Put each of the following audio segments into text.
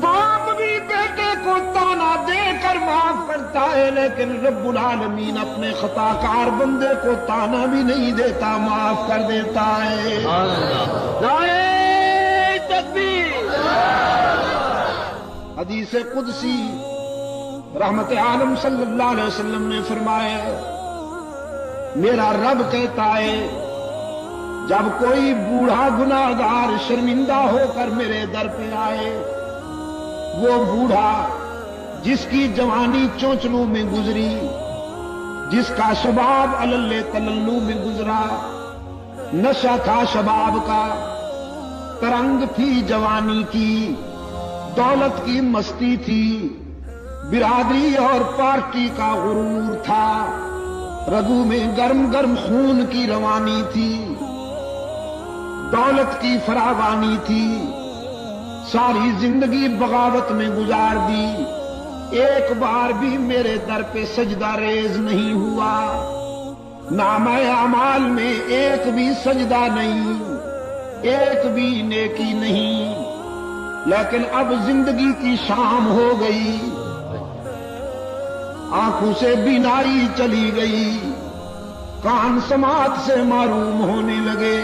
باپ بھی بیٹے کو تانا دے کر معاف کرتا ہے، لیکن رب العالمین اپنے خطا کار بندے کو تانا بھی نہیں دیتا، معاف کر دیتا ہے۔ نعرہ تکبیر۔ حدیث قدسی رحمت عالم صلی اللہ علیہ وسلم نے فرمایا، میرا رب کہتا ہے جب کوئی بوڑھا گناہگار شرمندہ ہو کر میرے در پہ آئے، وہ بوڑھا جس کی جوانی چونچلوں میں گزری، جس کا شباب علل تللو میں گزرا، نشہ تھا شباب کا، ترنگ تھی جوانی کی، دولت کی مستی تھی، برادری اور پارٹی کا غرور تھا، رگوں میں گرم گرم خون کی روانی تھی، دولت کی فراوانی تھی، ساری زندگی بغاوت میں گزار دی، ایک بار بھی میرے در پہ سجدہ ریز نہیں ہوا، نامہ اعمال میں ایک بھی سجدہ نہیں، ایک بھی نیکی نہیں، لیکن اب زندگی کی شام ہو گئی، آنکھوں سے بینائی چلی گئی، کان سماعت سے معروم ہونے لگے،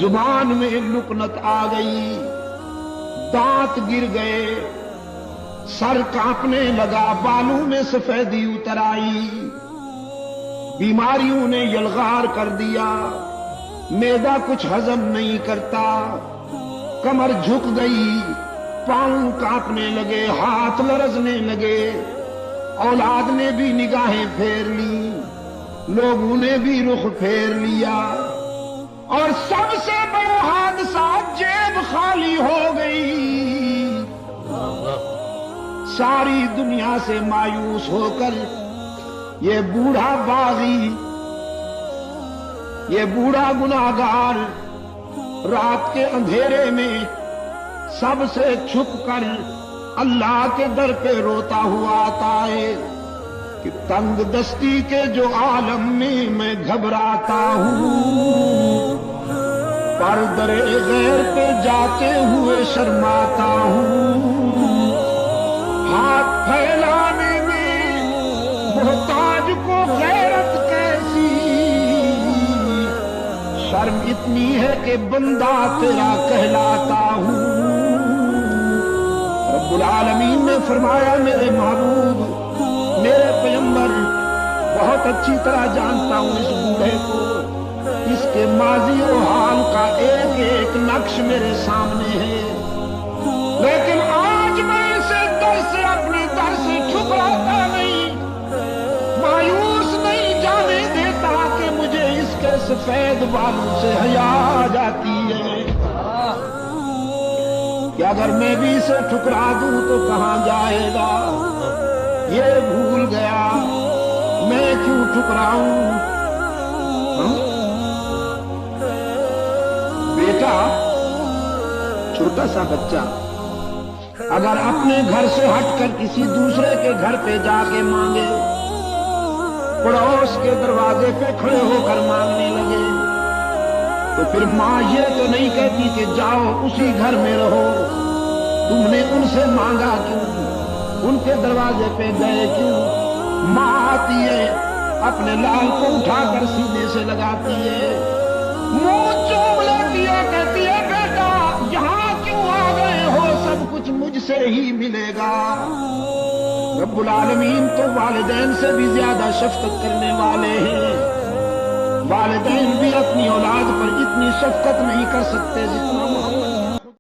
زبان میں لکنت آ گئی، دانت گر گئے، سر کانپنے لگا، بالوں میں سفیدی اتر آئی، بیماریوں نے یلغار کر دیا، معدہ کچھ ہضم نہیں کرتا، کمر جھک گئی، پاؤں کانپنے لگے، ہاتھ لرزنے لگے، اولاد نے بھی نگاہیں پھیر لی، لوگوں نے بھی رخ پھیر لیا، اور سب سے بڑا حادثہ جیب خالی ہو گئی، ساری دنیا سے مایوس ہو کر یہ بوڑھا باغی، یہ بوڑھا گناہگار رات کے اندھیرے میں سب سے چھپ کر اللہ کے در پہ روتا ہوا آتا ہے کہ تنگ دستی کے جو عالم میں گھبراتا ہوں، پر در غیر پہ جاتے ہوئے شرماتا ہوں، ہاتھ پھیلانے میں محتاج کو غیرت کیسی، شرم اتنی ہے کہ بندہ تیرا کہلاتا ہوں۔ رب العالمین نے فرمایا میرے محبوب، میرے پیغمبر بہت اچھی طرح جانتا ہوں اس بوڑھے کو، اس کے ماضی و حال کا ایک ایک نقش میرے سامنے ہے، لیکن آج میں اسے در سے اپنے در سے ٹھکراتا نہیں، مایوس نہیں جانے دیتا کہ مجھے اس کے سفید بالوں سے حیا آ جاتی ہے کہ اگر میں بھی اسے ٹھکرا دوں تو کہاں جائے گا، یہ بھول گیا میں کیوں ٹھکراؤں۔ بیٹا، چھوٹا سا بچہ اگر اپنے گھر سے ہٹ کر کسی دوسرے کے گھر پہ جا کے مانگے، پڑوس کے دروازے پہ کھڑے ہو کر مانگنے لگے، تو پھر ماں یہ تو نہیں کہتی کہ جاؤ اسی گھر میں رہو، تم نے ان سے مانگا کیوں، ان کے دروازے پہ گئے کیوں؟ ماں آتی ہے، اپنے لال کو اٹھا کر سینے سے لگاتی ہے، منہ چوم لیتی ہے، کہتی ہے بیٹا یہاں کیوں آ گئے ہو، سب کچھ مجھ سے ہی ملے گا۔ رب العالمین تو والدین سے بھی زیادہ شفقت کرنے والے ہیں، والدین بھی اپنی اولاد پر اتنی شفقت نہیں کر سکتے جتنا محمد